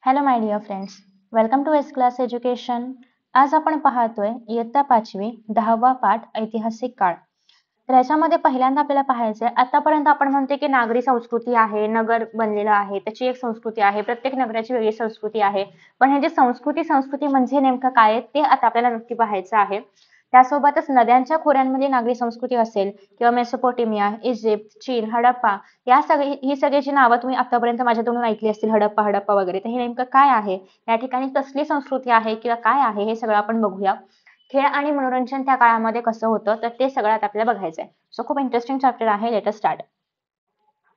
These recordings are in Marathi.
Hello my dear friends, welcome to S class education. आज आपण पाहतोय इयत्ता 5वी 10वा पाठ ऐतिहासिक काळ. तर याच्यामध्ये पहिल्यांदा आपल्याला पाहायचंय, आतापर्यंत आपण म्हणते की नागरी संस्कृती आहे, नगर बनलेलं आहे, त्याची एक संस्कृती आहे, प्रत्येक नगराची वेगळी संस्कृती आहे. पण हे जे संस्कृती म्हणजे नेमकं काय आहे ते आता आपल्याला नक्की पाहायचं आहे. त्यासोबतच नद्यांच्या खोऱ्यांमध्ये नागरी संस्कृती असेल किंवा मेसोपोटेमिया, इजिप्त, चीन, हडप्पा या ही सगळ्याची नावं तुम्ही आतापर्यंत माझ्या तोंडून ऐकली असतील, हडप्पा वगैरे. तर हे नेमकं काय आहे, या ठिकाणी कसली संस्कृती आहे किंवा काय आहे, हे सगळं आपण बघूया. खेळ आणि मनोरंजन त्या काळामध्ये कसं होतं, तर ते सगळं आता आपल्याला बघायचं आहे. सो खूप इंटरेस्टिंग चॅप्टर आहे. Let us start.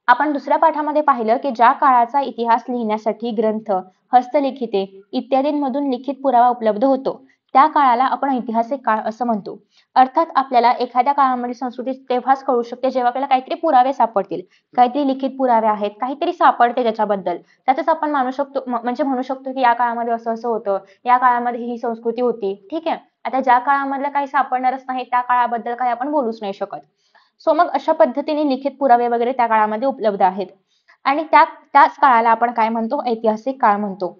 आपण दुसऱ्या पाठामध्ये पाहिलं की ज्या काळाचा इतिहास लिहिण्यासाठी ग्रंथ, हस्तलिखिते इत्यादींमधून लिखित पुरावा उपलब्ध होतो, त्या काळाला आपण ऐतिहासिक काळ असं म्हणतो. अर्थात आपल्याला एखाद्या काळामध्ये संस्कृती तेव्हाच कळू शकते जेव्हा आपल्याला काहीतरी पुरावे सापडतील, काहीतरी लिखित पुरावे आहेत, काहीतरी सापडते त्याच्याबद्दल. त्यातच आपण मानू शकतो, म्हणजे म्हणू शकतो की या काळामध्ये असं असं होतं, या काळामध्ये ही संस्कृती होती. ठीक आहे. आता ज्या काळामधलं काही सापडणारच नाही त्या काळाबद्दल काही आपण बोलूच नाही शकत. सो मग अशा पद्धतीने लिखित पुरावे वगैरे त्या काळामध्ये उपलब्ध आहेत आणि त्याच काळाला आपण काय म्हणतो, ऐतिहासिक काळ म्हणतो.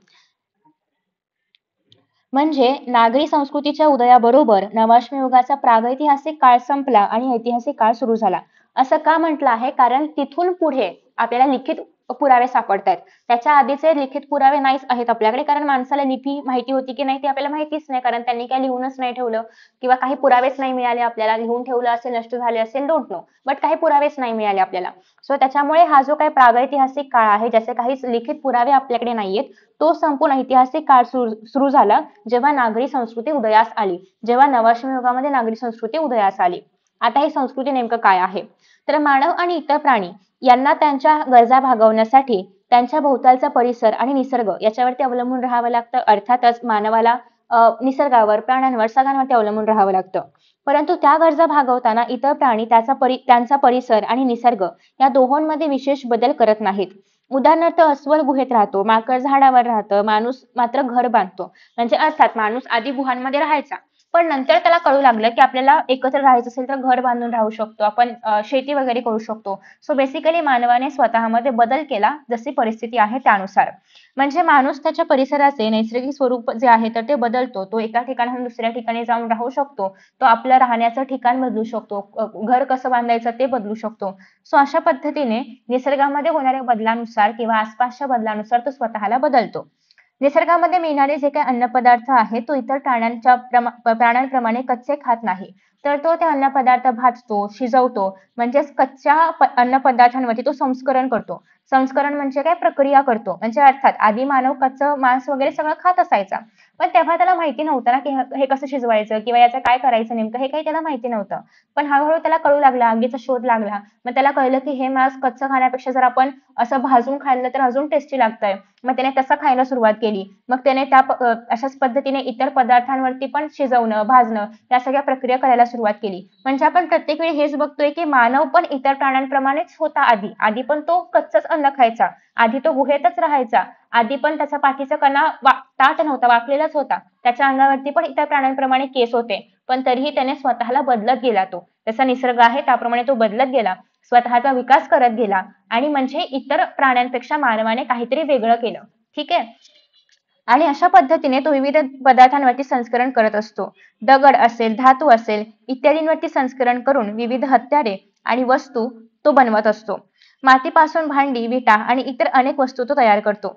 म्हणजे नागरी संस्कृतीच्या उदयाबरोबर नवाश्म युगाचा प्रागैतिहासिक काळ संपला आणि ऐतिहासिक काळ सुरू झाला. असं का म्हटलं आहे, कारण तिथून पुढे आपल्याला लिखित पुरावे सापडतात. त्याच्या आधीचे लिखित पुरावे नाहीच आहेत आपल्याकडे, कारण माणसाला लिपी माहिती होती की नाही ते आपल्याला माहितीच नाही, कारण त्यांनी काय लिहूनच नाही ठेवलं किंवा काही पुरावेच नाही मिळाले आपल्याला. लिहून ठेवलं असेल, नष्ट झाले असेल, डोंट नो, बट काही पुरावेच नाही मिळाले आपल्याला. सो त्याच्यामुळे हा जो काही प्रागैतिहासिक काळ आहे, ज्याचे काही लिखित पुरावे आपल्याकडे नाहीयेत, तो संपूर्ण ऐतिहासिक काळ सुरू झाला जेव्हा नागरी संस्कृती उदयास आली, जेव्हा नवाश्म युगामध्ये नागरी संस्कृती उदयास आली. आता ही संस्कृती नेमकं काय आहे, तर मानव आणि इतर प्राणी यांना त्यांच्या गरजा भागवण्यासाठी त्यांच्या भोवतालचा परिसर आणि निसर्ग याच्यावरती अवलंबून राहावं लागतं. अर्थातच मानवाला निसर्गावर, प्राण्यांवर, सगळ्यांवरती अवलंबून राहावं लागतं. परंतु त्या गरजा भागवताना इतर प्राणी त्यांचा परिसर आणि निसर्ग या दोहोंमध्ये विशेष बदल करत नाहीत. उदाहरणार्थ, अस्वल गुहेत राहतो, माकड झाडावर राहतं, माणूस मात्र घर बांधतो. म्हणजे अर्थात माणूस आधी गुहांमध्ये राहायचा, पण नंतर त्याला कळू लागलं की आपल्याला एकत्र राहायचं असेल तर घर बांधून राहू शकतो आपण, शेती वगैरे करू शकतो. सो बेसिकली मानवाने स्वतःमध्ये बदल केला जशी परिस्थिती आहे त्यानुसार. म्हणजे माणूस त्याच्या परिसराचे नैसर्गिक स्वरूप जे आहे तर ते बदलतो. तो एका ठिकाणाहून दुसऱ्या ठिकाणी जाऊन राहू शकतो. तो आपलं राहण्याचं ठिकाण बदलू शकतो, घर कसं बांधायचं ते बदलू शकतो. सो अशा पद्धतीने निसर्गामध्ये होणाऱ्या बदलानुसार किंवा आसपासच्या बदलानुसार तो स्वतःला बदलतो. निसर्गामध्ये मिळणारे जे काही अन्नपदार्थ आहे तो इतर प्राण्यांप्रमाणे कच्चे खात नाही, तर तो ते अन्नपदार्थ भाजतो, शिजवतो. म्हणजेच कच्च्या अन्नपदार्थांवरती तो संस्करण करतो. संस्करण म्हणजे काय, प्रक्रिया करतो. म्हणजे अर्थात आधी मानव कच्चं मांस वगैरे सगळं खात असायचा, पण तेव्हा त्याला माहिती नव्हतं ना की हे कसं शिजवायचं किंवा याचं काय करायचं नेमकं, हे काही त्याला माहिती नव्हतं. पण हळूहळू त्याला कळू लागला, आगीचा शोध लागला. मग त्याला कळलं की हे मांस कच्चं खाण्यापेक्षा जर आपण असं भाजून खाल्लं तर अजून टेस्टी लागतंय. मग त्याने तसं खायला सुरुवात केली. मग त्याने अशाच पद्धतीने इतर पदार्थांवरती पण शिजवणं, भाजणं या सगळ्या प्रक्रिया करायला सुरुवात केली. म्हणजे आपण प्रत्येक वेळी हेच बघतोय की मानव पण इतर प्राण्यांप्रमाणेच होता. आधी पण तो कच्चंच अन्न खायचा, आधी तो गुहेतच राहायचा, आधी पण त्याचा पाठीचा कणा ताठ नव्हता, वाकलेलाच होता. त्याच्या अंगावरती पण इतर प्राण्यांप्रमाणे केस होते, पण तरीही त्याने स्वतःला बदलत गेला. तो जसा निसर्ग आहे त्याप्रमाणे तो बदलत गेला, स्वतःचा विकास करत गेला आणि म्हणजे इतर प्राण्यांपेक्षा मानवाने काहीतरी वेगळं केलं. ठीक आहे. आणि अशा पद्धतीने तो विविध पदार्थांवरती संस्करण करत असतो. दगड असेल, धातू असेल इत्यादींवरती संस्करण करून विविध हत्यारे आणि वस्तू तो बनवत असतो. मातीपासून भांडी, विटा आणि इतर अनेक वस्तू तो तयार करतो.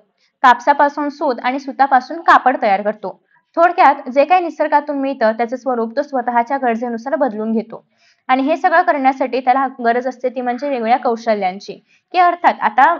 कापसापासून सूत आणि सुतापासून कापड तयार करतो. थोडक्यात जे काही निसर्गातून मिळतं त्याचे स्वरूप तो स्वतःच्या गरजेनुसार बदलून घेतो. आणि हे सगळं करण्यासाठी त्याला गरज असते ती म्हणजे वेगळ्या कौशल्यांची. की अर्थात आता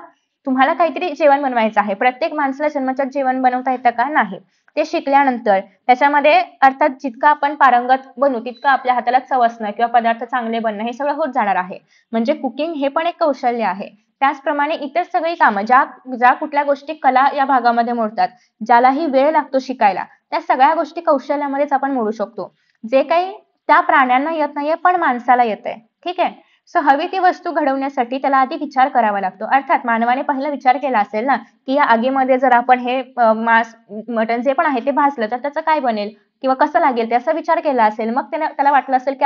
तुम्हाला काहीतरी जेवण बनवायचं आहे, प्रत्येक माणसाला जन्मजात जेवण बनवता येतं का, नाही. ते शिकल्यानंतर त्याच्यामध्ये अर्थात जितकं आपण पारंगत बनू तितकं आपल्या हाताला चव असणं किंवा पदार्थ चांगले बनणं हे सगळं होत जाणार आहे. म्हणजे कुकिंग हे पण एक कौशल्य आहे. त्याचप्रमाणे इतर सगळी कामं, ज्या कुठल्या गोष्टी कला या भागामध्ये मोडतात, ज्यालाही वेळ लागतो शिकायला, त्या सगळ्या गोष्टी कौशल्यामध्येच आपण मोडू शकतो. जे काही त्या प्राण्यांना येत नाहीये पण माणसाला येतंय. ठीक आहे. सो हवी ती वस्तू घडवण्यासाठी त्याला आधी विचार करावा लागतो. अर्थात मानवाने पहिला विचार केला असेल ना की या आगीमध्ये जर आपण हे मांस, मटण जे पण आहे ते भाजलं तर त्याचं काय बनेल किंवा कसं लागेल, त्याचा विचार केला असेल. मग त्याला वाटलं असेल की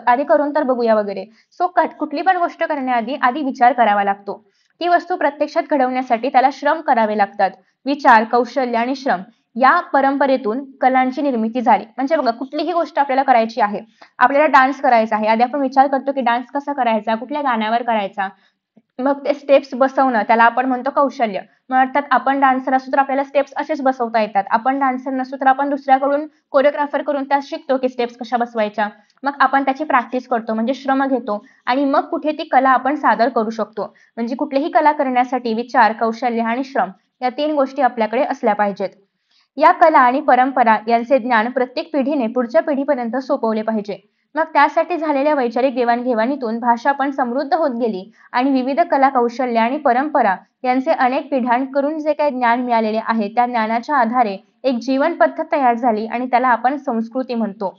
आधी करून तर बघूया वगैरे. सो कुठली पण गोष्ट करण्याआधी विचार करावा लागतो. ती वस्तू प्रत्यक्षात घडवण्यासाठी त्याला श्रम करावे लागतात. विचार, कौशल्य आणि श्रम या परंपरेतून कलांची निर्मिती झाली. म्हणजे बघा, कुठलीही गोष्ट आपल्याला करायची आहे, आपल्याला डान्स करायचा आहे, आधी आपण विचार करतो की डान्स कसा करायचा, कुठल्या गाण्यावर करायचा, मग ते स्टेप्स बसवणं त्याला आपण म्हणतो कौशल्य. मग अर्थात आपण डान्सर असू तर आपल्याला स्टेप्स असेच बसवता येतात. आपण डान्सर नसू तर आपण दुसऱ्याकडून कोरिओग्राफर कडून त्या शिकतो की स्टेप्स कशा बसवायच्या. मग आपण त्याची प्रॅक्टिस करतो म्हणजे श्रम घेतो आणि मग कुठे ती कला आपण सादर करू शकतो. म्हणजे कुठलीही कला करण्यासाठी विचार, कौशल्य आणि श्रम या 3 गोष्टी आपल्याकडे असल्या पाहिजेत. या कला आणि परंपरा यांचे ज्ञान प्रत्येक पिढीने पुढच्या पिढीपर्यंत सोपवले पाहिजे. मग त्यासाठी झालेल्या वैचारिक देवाणघेवाणीतून भाषा पण समृद्ध होत गेली आणि विविध कला, कौशल्य आणि परंपरा यांचे अनेक पिढ्यांकडून जे काही ज्ञान मिळालेले आहे त्या ज्ञानाच्या आधारे एक जीवन पद्धत तयार झाली आणि त्याला आपण संस्कृती म्हणतो.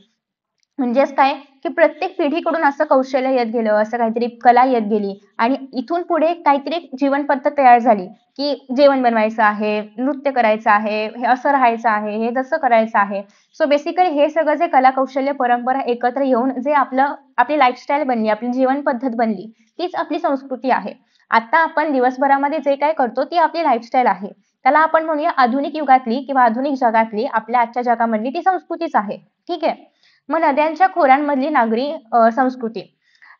म्हणजेच काय की प्रत्येक पिढीकडून असं कौशल्य येत गेलं, असं काहीतरी कला येत गेली आणि इथून पुढे काहीतरी जीवन पद्धत तयार झाली की जेवण बनवायचं आहे, नृत्य करायचं आहे, हे असं राहायचं आहे, हे तसं करायचं आहे. सो बेसिकली हे सगळं जे कला, कौशल्य, परंपरा एकत्र येऊन जे आपली लाईफस्टाईल बनली, आपली जीवन पद्धत बनली, तीच आपली संस्कृती आहे. आता आपण दिवसभरामध्ये जे काही करतो ती आपली लाईफस्टाईल आहे. त्याला आपण म्हणूया आधुनिक युगातली किंवा आधुनिक जगातली आपल्या आजच्या जगामधली ती संस्कृतीच आहे. ठीक आहे. मग नद्यांच्या खोऱ्यांमधली नागरी संस्कृती.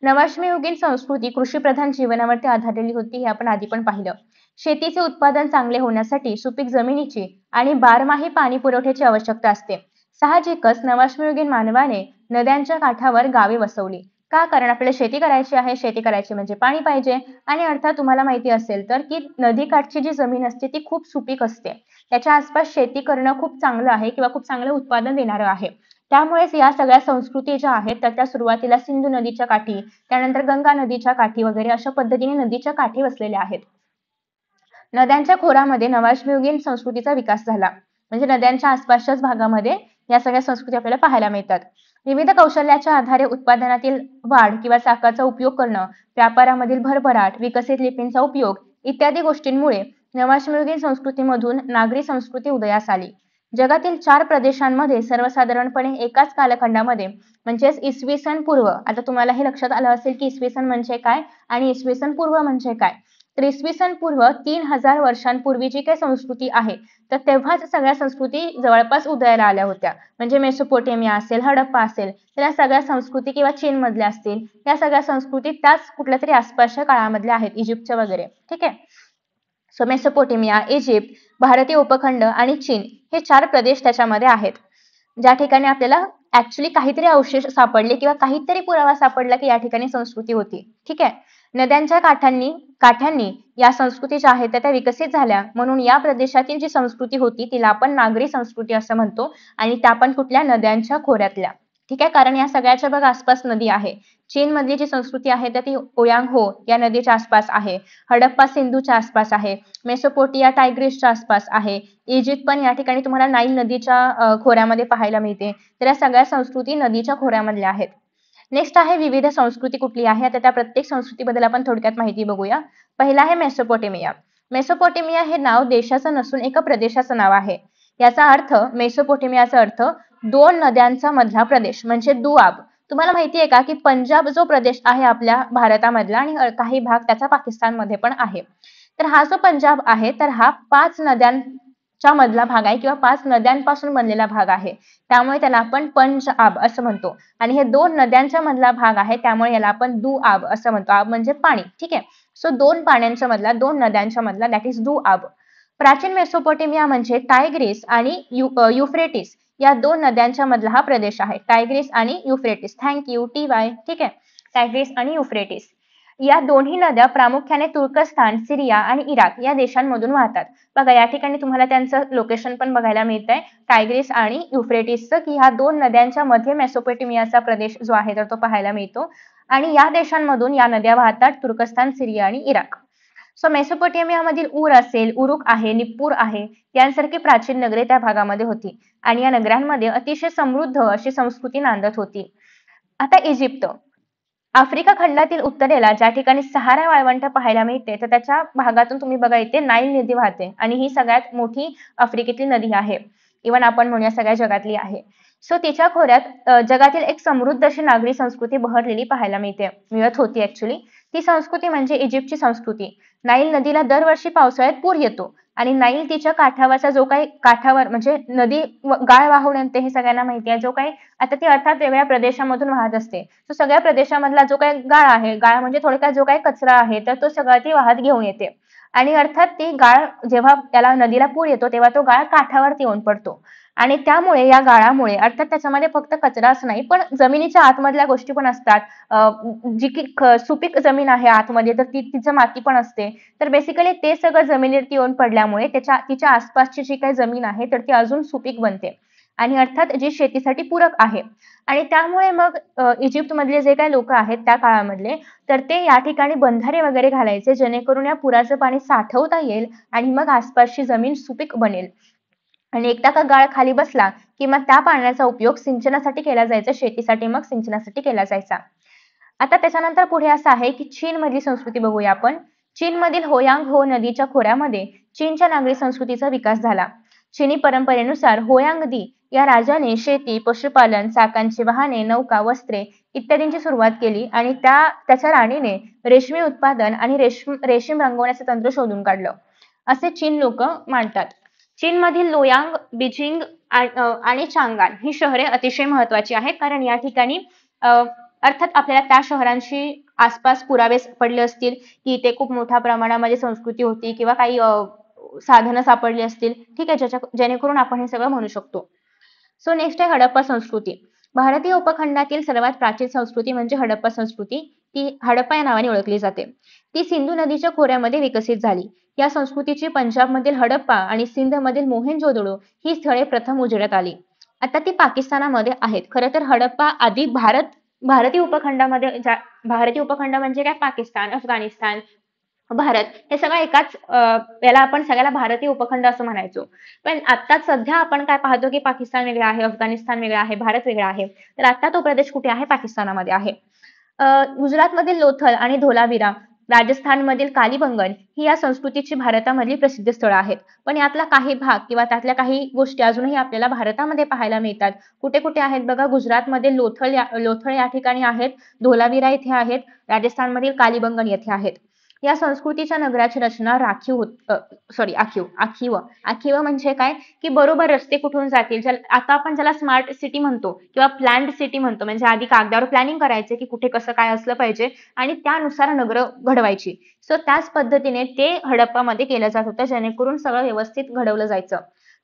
नवाश्मयुगीन संस्कृती कृषीप्रधान जीवनावरती आधारलेली होती, हे आपण आधी पण पाहिलं. शेतीचे उत्पादन चांगले होण्यासाठी सुपीक जमिनीची आणि बारमाही पाणी पुरवठ्याची आवश्यकता असते. साहजिकच नवाश्मयुगीन मानवाने नद्यांच्या काठावर गावे वसवली. का? कारण आपल्याला शेती करायची आहे, शेती करायची म्हणजे पाणी पाहिजे आणि अर्थात तुम्हाला माहिती असेल तर की नदीकाठची जी जमीन असते ती खूप सुपीक असते. त्याच्या आसपास शेती करणं खूप चांगलं आहे किंवा खूप चांगलं उत्पादन देणारं आहे. त्यामुळेच या सगळ्या संस्कृती ज्या आहेत तर त्या सुरुवातीला सिंधू नदीच्या काठी, त्यानंतर गंगा नदीच्या काठी वगैरे अशा पद्धतीने नदीच्या काठी वसलेल्या आहेत. नद्यांच्या खोऱ्यामध्ये नवाश्मयुगीन संस्कृतीचा विकास झाला. म्हणजे नद्यांच्या आसपासच्याच भागामध्ये या सगळ्या संस्कृती आपल्याला पाहायला मिळतात. विविध कौशल्याच्या आधारे उत्पादनातील वाढ किंवा चाकाचा उपयोग करणं, व्यापारामधील भरभराट, विकसित लिपींचा उपयोग इत्यादी गोष्टींमुळे नवाश्मयुगीन संस्कृतीमधून नागरी संस्कृती उदयास आली. जगातील 4 प्रदेशांमध्ये सर्वसाधारणपणे एकाच कालखंडामध्ये म्हणजेच इसवी सन पूर्व, आता तुम्हाला हे लक्षात आलं असेल की इसवी सन म्हणजे काय आणि इसवी सन पूर्व म्हणजे काय. तर इसवी सन पूर्व 3000 वर्षांपूर्वी जी काही संस्कृती आहे तर तेव्हाच सगळ्या संस्कृती जवळपास उदयाला आल्या होत्या. म्हणजे मेसोपोटेमिया असेल, हडप्पा असेल, तर या सगळ्या संस्कृती किंवा चीन मधल्या असतील, या सगळ्या संस्कृती त्याच कुठल्या तरी आसपासच्या काळामधल्या आहेत, इजिप्तच्या वगैरे. ठीक आहे. सो मेसोपोटेमिया, इजिप्त, भारतीय उपखंड आणि चीन हे 4 प्रदेश त्याच्यामध्ये आहेत. ज्या ठिकाणी आपल्याला ऍक्च्युली काहीतरी अवशेष सापडले किंवा काहीतरी पुरावा सापडला की या ठिकाणी संस्कृती होती. ठीक आहे. नद्यांच्या काठ्यांनी या संस्कृती ज्या आहेत त्या विकसित झाल्या म्हणून या प्रदेशातील जी संस्कृती होती तिला आपण नागरी संस्कृती असं म्हणतो आणि त्या पण कुठल्या नद्यांच्या खोऱ्यातल्या. ठीक आहे. कारण या सगळ्याच्या बघ आसपास नदी आहे. चीन मधली जी संस्कृती आहे तर ती ओयांगहो या नदीच्या आसपास आहे. हडप्पा सिंधूच्या आसपास आहे. मेसोपोटिया टायग्रीसच्या आसपास आहे. इजिप्त पण या ठिकाणी तुम्हाला नाईल नदीच्या खोऱ्यामध्ये पाहायला मिळते. तर या सगळ्या संस्कृती नदीच्या खोऱ्यामधल्या आहेत. नेक्स्ट आहे विविध संस्कृती कुठली आहे, आता त्या प्रत्येक संस्कृतीबद्दल आपण थोडक्यात माहिती बघूया. पहिला आहे मेसोपोटेमिया. मेसोपोटेमिया हे नाव देशाचं नसून एका प्रदेशाचं नाव आहे. याचा अर्थ मेसोपोटेमियाचा अर्थ 2 नद्यांचा मधला प्रदेश म्हणजे दुआब. तुम्हाला माहिती आहे का की पंजाब जो प्रदेश आहे आपल्या भारतामधला आणि काही भाग त्याचा पाकिस्तानमध्ये पण आहे. तर हा जो पंजाब आहे तर हा 5 नद्यांच्या मधला भाग आहे किंवा 5 नद्यांपासून बनलेला भाग आहे. त्यामुळे त्याला आपण पंजआब असं म्हणतो आणि हे 2 नद्यांच्या मधला भाग आहे त्यामुळे याला आपण दुआब असं म्हणतो. आब म्हणजे पाणी. ठीक आहे. सो 2 पाण्यांच्या मधला, 2 नद्यांच्या मधला दॅट इज दुआब. प्राचीन मेसोपोटेमिया म्हणजे टायग्रीस आणि युफ्रेटिस या 2 नद्यांच्या मधला हा प्रदेश आहे. टायग्रीस आणि युफ्रेटिस. Thank you TY. ठीक आहे. टायग्रीस आणि युफ्रेटिस या दोन्ही नद्या प्रामुख्याने तुर्कस्तान, सिरिया आणि इराक या देशांमधून वाहतात. बघा या ठिकाणी तुम्हाला त्यांचं लोकेशन पण बघायला मिळतंय टायग्रीस आणि युफ्रेटिसचं की ह्या 2 नद्यांच्या मध्ये मेसोपोटेमियाचा प्रदेश जो आहे तर तो पाहायला मिळतो आणि या देशांमधून या नद्या वाहतात तुर्कस्तान, सिरिया आणि इराक. सो मेसोपोटेमियामधील ऊर असेल, उरुक आहे, निप्पूर आहे यांसारखी प्राचीन नगरे त्या भागामध्ये होती आणि या नगरांमध्ये अतिशय समृद्ध अशी संस्कृती नांदत होती. आता इजिप्त. आफ्रिका खंडातील उत्तरेला ज्या ठिकाणी सहारा वाळवंट पाहायला मिळते तर त्याच्या भागातून तुम्ही बघा इथे नाईल नदी वाहते आणि ही सगळ्यात मोठी आफ्रिकेतली नदी आहे. इव्हन आपण म्हणूया सगळ्या जगातली आहे. सो तिच्या खोऱ्यात जगातील एक समृद्ध अशी नागरी संस्कृती बहरलेली पाहायला मिळत होती ऍक्च्युली. ती संस्कृती म्हणजे इजिप्तची संस्कृती. नाईल नदीला दरवर्षी पावसाळ्यात पूर येतो आणि नाईल तिच्या काठावरचा जो काही काठावर म्हणजे नदी गाळ वाहून आणते हे सगळ्यांना माहिती आहे. जो काही आता ती अर्थात वेगळ्या प्रदेशामधून वाहत असते. तो सगळ्या प्रदेशामधला जो काही गाळ आहे, गाळ म्हणजे थोडक्यात जो काही कचरा आहे, तर तो सगळा ती वाहत घेऊन येते. आणि अर्थात ती गाळ जेव्हा त्याला नदीला पूर येतो, तेव्हा तो गाळ काठावरती येऊन पडतो. आणि त्यामुळे या गाळामुळे अर्थात त्याच्यामध्ये फक्त कचराच नाही, पण जमिनीच्या आतमधल्या गोष्टी पण असतात. जी की सुपीक जमीन आहे आतमध्ये, तर तिचं माती पण असते. तर बेसिकली ते सगळं जमिनीवरती येऊन पडल्यामुळे तिच्या आसपासची जी काही जमीन आहे, तर ती अजून सुपीक बनते. आणि अर्थात जी शेतीसाठी पूरक आहे. आणि त्यामुळे मग इजिप्तमधले जे काही लोकं आहेत त्या काळामधले, तर ते या ठिकाणी बंधारे वगैरे घालायचे, जेणेकरून या पुराचं पाणी साठवता येईल आणि मग आसपासची जमीन सुपीक बनेल. आणि एकदा का गाळ खाली बसला, की मग त्या पाण्याचा उपयोग सिंचनासाठी केला जायचा, शेतीसाठी मग सिंचनासाठी केला जायचा. आता त्याच्यानंतर पुढे असं आहे, की चीनमधली संस्कृती बघूया आपण. चीनमधील होयांग हो नदीच्या खोऱ्यामध्ये चीनच्या नागरी संस्कृतीचा विकास झाला. चीनी परंपरेनुसार होयांग-दी या राजाने शेती, पशुपालन, चाकांची वाहने, नौका, वस्त्रे इत्यादींची सुरुवात केली आणि त्याच्या राणीने रेशमी उत्पादन आणि रेशीम रंगवण्याचे तंत्र शोधून काढलं, असे चीन लोक मानतात. चीनमधील लोयांग, बीजिंग आणि चांगान ही शहरे अतिशय महत्वाची आहेत, कारण या ठिकाणी अर्थात आपल्याला त्या शहरांशी आसपास पुरावे पडले असतील, की इथे खूप मोठ्या प्रमाणामध्ये संस्कृती होती किंवा काही साधनं सापडली असतील. ठीक आहे, जेणेकरून आपण हे सगळं म्हणू शकतो. सो नेक्स्ट आहे हडप्पा संस्कृती. भारतीय उपखंडातील सर्वात प्राचीन संस्कृती म्हणजे हडप्पा संस्कृती. ती हडप्पा या नावाने ओळखली जाते. ती सिंधू नदीच्या खोऱ्यामध्ये विकसित झाली. या संस्कृतीची पंजाबमधील हडप्पा आणि सिंधमधील मोहेंजोदडो ही स्थळे प्रथम उजेडात आली. आता ती पाकिस्तानामध्ये आहेत. खरं तर हडप्पा आधी भारतीय उपखंडामध्ये भारतीय उपखंड म्हणजे काय, पाकिस्तान, अफगाणिस्तान, भारत हे सगळं एकाच याला आपण सगळ्याला भारतीय उपखंड असं म्हणायचो. पण आता सध्या आपण काय पाहतो, की पाकिस्तान वेगळा आहे, अफगाणिस्तान वेगळा आहे, भारत वेगळा आहे. तर आता तो प्रदेश कुठे आहे, पाकिस्तानामध्ये आहे. गुजरातमधील लोथल आणि धोलावीरा, राजस्थानमधील कालीबंगन ही या संस्कृतीची भारतामधली प्रसिद्ध स्थळं आहेत. पण यातला काही भाग किंवा त्यातल्या काही गोष्टी अजूनही आपल्याला भारतामध्ये पाहायला मिळतात. कुठे कुठे आहेत बघा, गुजरातमध्ये लोथल या ठिकाणी आहेत, धोलावीरा इथे आहेत, राजस्थानमधील कालीबंगन येथे आहेत. या संस्कृतीच्या नगराची रचना आखीव म्हणजे काय, की बरोबर रस्ते कुठून जातील, आता आपण ज्याला स्मार्ट सिटी म्हणतो किंवा प्लॅन्ड सिटी म्हणतो, म्हणजे आधी कागदावर प्लॅनिंग करायचे, की कुठे कसं काय असलं पाहिजे आणि त्यानुसार नगरं घडवायची. सो त्याच पद्धतीने ते हडप्पामध्ये केलं जात होतं, जेणेकरून सगळं व्यवस्थित घडवलं जायचं.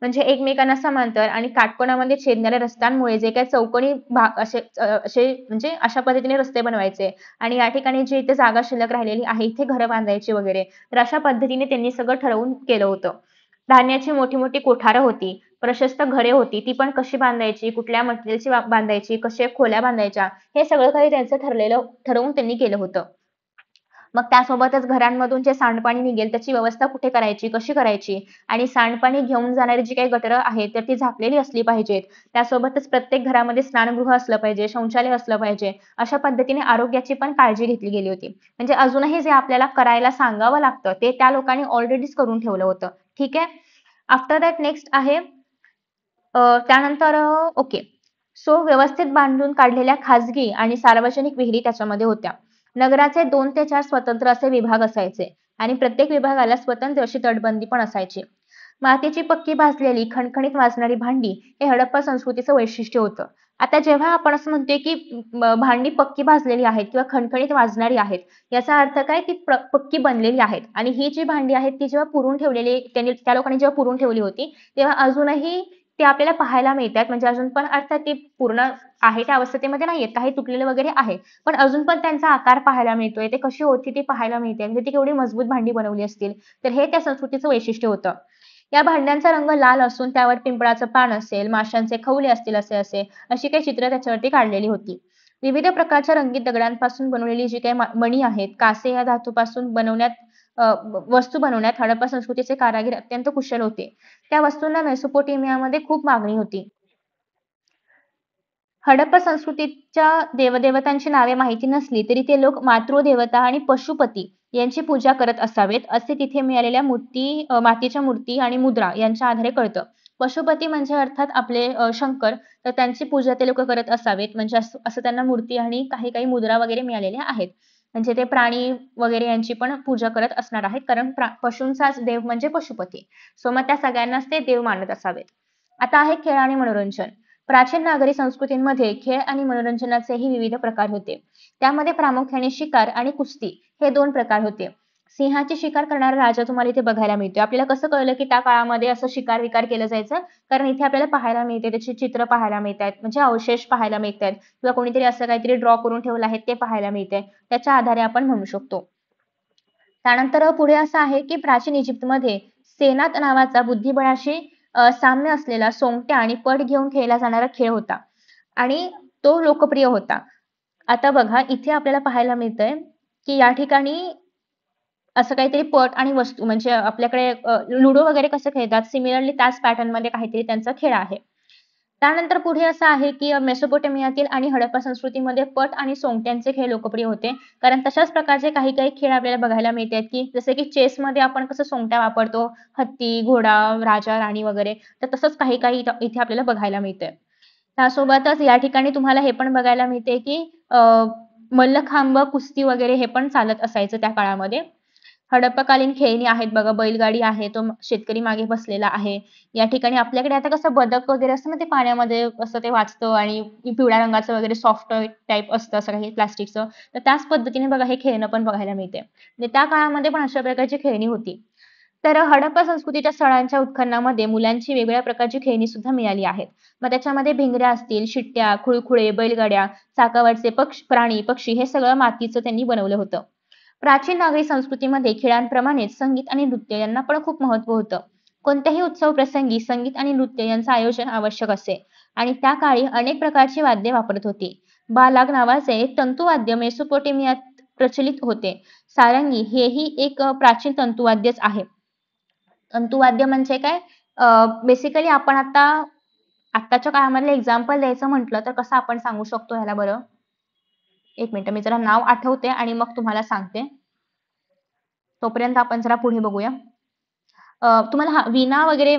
म्हणजे एकमेकांना समांतर आणि काटकोनामध्ये छेदणाऱ्या रस्त्यांमुळे जे काही चौकोनी भाग असे म्हणजे अशा पद्धतीने रस्ते बनवायचे आणि या ठिकाणी जी इथे जागा शिल्लक राहिलेली आहे, इथे घरं बांधायची वगैरे. तर अशा पद्धतीने त्यांनी सगळं ठरवून केलं होतं. धान्याची मोठी मोठी कोठारं होती, प्रशस्त घरे होती, ती पण कशी बांधायची, कुठल्या मटेरियलची बांधायची, कशा खोल्या बांधायच्या, हे सगळं काही त्यांचं ठरवून त्यांनी केलं होतं. मग त्यासोबतच घरांमधून जे सांडपाणी निघेल त्याची व्यवस्था कुठे करायची, कशी करायची आणि सांडपाणी घेऊन जाणारी जी काही गटारं आहेत, तर ती झाकलेली असली पाहिजेत. त्यासोबतच प्रत्येक घरामध्ये स्नानगृह असलं पाहिजे, शौचालय असलं पाहिजे. अशा पद्धतीने आरोग्याची पण काळजी घेतली गेली होती. म्हणजे अजूनही जे आपल्याला करायला सांगावं लागतं, ते त्या लोकांनी ऑलरेडीच करून ठेवलं होतं. ठीक आहे. आफ्टर दॅट नेक्स्ट आहे त्यानंतर ओके. सो व्यवस्थित बांधून काढलेल्या खाजगी आणि सार्वजनिक विहिरी त्याच्यामध्ये होत्या. नगराचे 2 ते 4 स्वतंत्र असे विभाग असायचे आणि प्रत्येक विभागाला स्वतंत्र अशी तटबंदी पण असायची. मातीची पक्की भाजलेली खणखणीत वाजणारी भांडी हे हडप्पा संस्कृतीचं वैशिष्ट्य होतं. आता जेव्हा आपण असं म्हणतोय, की भांडी पक्की भाजलेली आहेत किंवा खणखणीत वाजणारी आहेत, याचा अर्थ काय, ती पक्की बनलेली आहेत आणि ही जी भांडी आहेत ती जेव्हा पुरून ठेवलेली त्या लोकांनी जेव्हा पुरून ठेवली होती, तेव्हा अजूनही ते आपल्याला पाहायला मिळतात. म्हणजे अजून पण अर्थात ती पूर्ण आहे त्या अवस्थेमध्ये नाहीयेत, काही तुटलेले वगैरे आहे. पण अजून पण त्यांचा आकार पाहायला मिळतोय. ते कशी होती ती पाहायला मिळते. म्हणजे ती केवढी मजबूत भांडी बनवली असतील. तर हे त्या संस्कृतीचं वैशिष्ट्य होतं. या भांड्यांचा रंग लाल असून त्यावर पिंपळाचं पान असेल, माशांचे खवले असतील असे अशी काही चित्र त्याच्यावरती काढलेली होती. विविध प्रकारच्या रंगीत दगडांपासून बनवलेली जी काही मणी आहेत, कासे या धातूपासून वस्तू बनवण्यात हडप्पा संस्कृतीचे कारागीर अत्यंत कुशल होते. त्या वस्तूंना मेसोपोटेमियामध्ये खूप मागणी होती. हडप्पा संस्कृतीच्या देवदेवतांची नावे माहिती नसली तरी ते लोक मातृदेवता आणि पशुपती यांची पूजा करत असावेत, असे तिथे मिळालेल्या मातीच्या मूर्ती आणि मुद्रा यांच्या आधारे कळतं. पशुपती म्हणजे अर्थात आपले शंकर, तर त्यांची पूजा ते लोक करत असावेत, म्हणजे असं त्यांना मूर्ती आणि काही काही मुद्रा वगैरे मिळालेल्या आहेत. म्हणजे ते प्राणी वगैरे यांची पण पूजा करत असणार आहेत, कारण पशूंचाच देव म्हणजे पशुपती. सो मग त्या सगळ्यांनाच ते देव मानत असावेत. आता आहे खेळ आणि मनोरंजन. प्राचीन नागरी संस्कृतींमध्ये खेळ आणि मनोरंजनाचेही विविध प्रकार होते. त्यामध्ये प्रामुख्याने शिकार आणि कुस्ती हे 2 प्रकार होते. सिंहाची शिकार करणारा राजा तुम्हाला इथे बघायला मिळतो. आपल्याला कसं कळलं की त्या काळामध्ये असं शिकार-विकार केलं जायचं? कारण इथे आपल्याला पाहायला मिळते, त्याची चित्र पाहायला मिळतायत, म्हणजे अवशेष पाहायला मिळतायत किंवा कोणीतरी असं काहीतरी ड्रॉ करून ठेवलं आहे ते पाहायला मिळते. त्याच्या आधारे आपण म्हणू शकतो. त्यानंतर पुढे असं आहे की प्राचीन इजिप्तमध्ये सेनात नावाचा बुद्धिबळाशी साम्य असलेला सोंगट्या आणि पट घेऊन खेळला जाणारा खेळ होता आणि तो लोकप्रिय होता. आता बघा इथे आपल्याला पाहायला मिळतंय की या ठिकाणी असं काहीतरी पट आणि वस्तू म्हणजे आपल्याकडे लुडो वगैरे कसं खेळतात सिमिलरली त्याच पॅटर्नमध्ये काहीतरी त्यांचा खेळ आहे. त्यानंतर पुढे असं आहे की मेसोपोटेमियातील आणि हडप्पा संस्कृतीमध्ये पट आणि सोंगट्यांचे खेळ लोकप्रिय होते. कारण तशाच प्रकारचे काही काही खेळ आपल्याला बघायला मिळतात की जसे की चेसमध्ये आपण कसं सोंगट्या वापरतो, हत्ती, घोडा, राजा, राणी वगैरे तर तसंच काही काही इथे आपल्याला बघायला मिळतंय. त्यासोबतच या ठिकाणी तुम्हाला हे पण बघायला मिळते की मल्लखांब, कुस्ती वगैरे हे पण चालत असायचं त्या काळामध्ये. हडप्पाकालीन खेळणी आहेत बघा, बैलगाडी आहे, तो शेतकरी मागे बसलेला आहे. या ठिकाणी आपल्याकडे आता कसं बदक वगैरे असतं ना, ते पाण्यामध्ये असं ते वाचतं आणि पिवळ्या रंगाचं वगैरे सॉफ्ट टाइप असतं असं काही प्लास्टिकचं. तर त्याच पद्धतीने बघा हे खेळणं पण बघायला मिळते. म्हणजे त्या काळामध्ये पण अशा प्रकारची खेळणी होती. तर हडप्पा संस्कृतीच्या स्थळांच्या उत्खननामध्ये मुलांची वेगवेगळ्या प्रकारची खेळणी सुद्धा मिळाली आहेत. मग त्याच्यामध्ये भिंगऱ्या असतील, शिट्ट्या, खुळखुळे, बैलगाड्या, चाकावरचे प्राणी, पक्षी हे सगळं मातीचं त्यांनी बनवलं होतं. प्राचीन नागरी संस्कृतीमध्ये खेळांप्रमाणेच संगीत आणि नृत्य यांना पण खूप महत्त्व होतं. कोणत्याही उत्सव प्रसंगी संगीत आणि नृत्य यांचं आयोजन आवश्यक असे आणि त्या काळी अनेक प्रकारची वाद्ये वापरत होती. बालाग नावाचे एक तंतुवाद्य मेसोपोटेमियात प्रचलित होते. सारंगी हेही एक प्राचीन तंतुवाद्यच आहे. तंतुवाद्य म्हणजे काय? बेसिकली आपण आत्ताच्या काळामधलं एक्झाम्पल द्यायचं म्हटलं तर कसं आपण सांगू शकतो ह्याला बरं? एक मिनिट मी जरा नाव आठवते आणि मग तुम्हाला सांगते. तोपर्यंत आपण जरा पुढे बघूया. तुम्हाला वीणा वगैरे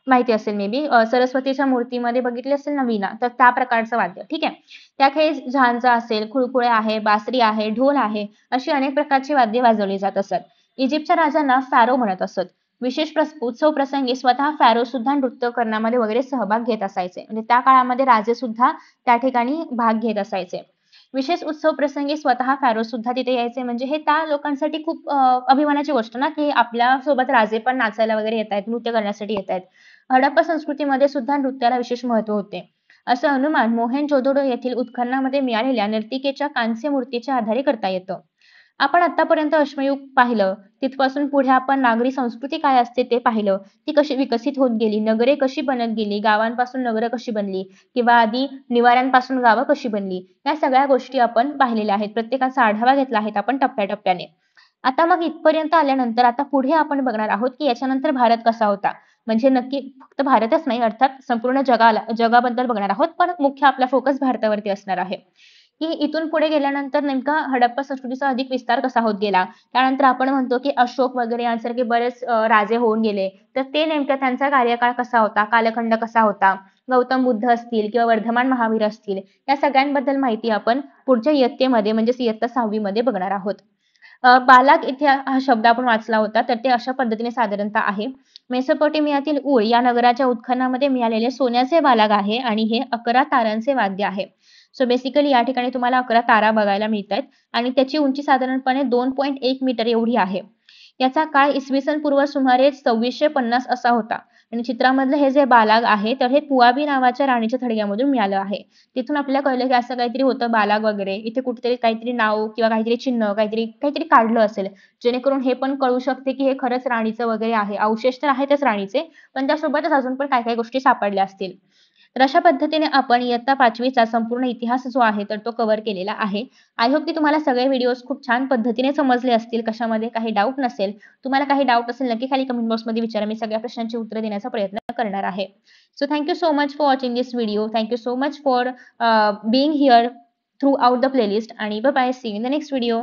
माहिती असेल मे बी सरस्वतीच्या मूर्तीमध्ये बघितली असेल ना वीणा, तर त्या प्रकारचं वाद्य. ठीक आहे. त्याखेरीज झांजा असेल, खुळखुळे आहे, बासरी आहे, ढोल आहे, अशी अनेक प्रकारची वाद्ये वाजवली जात असत. इजिप्तच्या राजांना फॅरो म्हणत असत. विशेष उत्सव प्रसंगी स्वतः फॅरो सुद्धा नृत्य करण्यामध्ये वगैरे सहभाग घेत असायचे. म्हणजे त्या काळामध्ये राजे सुद्धा त्या ठिकाणी भाग घेत असायचे. विशेष उत्सव प्रसंगी स्वतः फॅरो सुद्धा तिथे यायचे म्हणजे हे त्या लोकांसाठी खूप अभिमानाची गोष्ट ना की आपल्या सोबत राजे पण नाचायला वगैरे येत आहेत, नृत्य करण्यासाठी येत आहेत. हडप्पा संस्कृतीमध्ये सुद्धा नृत्याला विशेष महत्व होते. असं अनुमान मोहेंजोदडो येथील उत्खननामध्ये मिळालेल्या नर्तिकेच्या कांस्य मूर्तीच्या आधारे करता येतं. आपण आतापर्यंत अश्मयुग पाहिलं, तिथपासून पुढे आपण नागरी संस्कृती काय असते ते पाहिलं. ती कशी विकसित होत गेली, नगरे कशी बनत गेली, गावांपासून नगरं कशी बनली किंवा आधी निवाऱ्यांपासून गावं कशी बनली, या सगळ्या गोष्टी आपण पाहिलेल्या आहेत. प्रत्येकाचा आढावा घेतला आहे आपण टप्प्याटप्प्याने. आता मग इथपर्यंत आल्यानंतर आता पुढे आपण बघणार आहोत की याच्यानंतर भारत कसा होता. म्हणजे नक्की फक्त भारतच नाही अर्थात संपूर्ण जगाबद्दल बघणार आहोत, पण मुख्य आपला फोकस भारतावरती असणार आहे. की इथून पुढे गेल्यानंतर नेमका हडप्पा संस्कृतीचा अधिक विस्तार कसा होत गेला. त्यानंतर आपण म्हणतो की अशोक वगैरे यांसारखे बरेच राजे होऊन गेले. तर ते नेमकं त्यांचा कार्यकाळ कसा होता, कालखंड कसा होता, गौतम बुद्ध असतील किंवा वर्धमान महावीर असतील, या सगळ्यांबद्दल माहिती आपण पुढच्या इयत्तेमध्ये म्हणजेच इयत्ता 6वी मध्ये बघणार आहोत. बालाक इथे हा शब्द आपण वाचला होता, तर ते अशा पद्धतीने साधारणतः आहे. मेसोपोटेमियातील ऊळ या नगराच्या उत्खननामध्ये मिळालेले सोन्याचे बालाग आहे आणि हे 11 तारांचे वाद्य आहे. सो बेसिकली या ठिकाणी तुम्हाला 11 तारा बघायला मिळतायत आणि त्याची उंची साधारणपणे 2.1 मीटर एवढी आहे. याचा काळ इसवी सन पूर्व सुमारे 2650 असा होता आणि चित्रामधलं हे जे बालाग आहे तर हे पुआबी नावाच्या राणीच्या थडग्यामधून मिळालं आहे. तिथून आपल्याला कळलं की असं काहीतरी होतं बालाग वगैरे. इथे कुठेतरी काहीतरी नाव किंवा काहीतरी चिन्ह काहीतरी काहीतरी काढलं असेल. जेणेकरून हे पण कळू शकते की हे खरंच राणीचं वगैरे आहे. अवशेष तर आहेतच राणीचे, पण त्यासोबतच अजून पण काही गोष्टी सापडल्या असतील. तर अशा पद्धतीने आपण इयत्ता 5वीचा संपूर्ण इतिहास जो आहे तर तो कव्हर केलेला आहे. आय होप की तुम्हाला सगळे व्हिडिओज खूप छान पद्धतीने समजले असतील. कशामध्ये काही डाऊट नसेल. तुम्हाला काही डाऊट असेल नक्की खाली कमेंट बॉक्समध्ये विचारा. मी सगळ्या प्रश्नांची उत्तरे देण्याचा प्रयत्न करणार आहे. So thank you so much for watching this video. Thank you so much for being here throughout the playlist आणि bye bye. See you in the next video.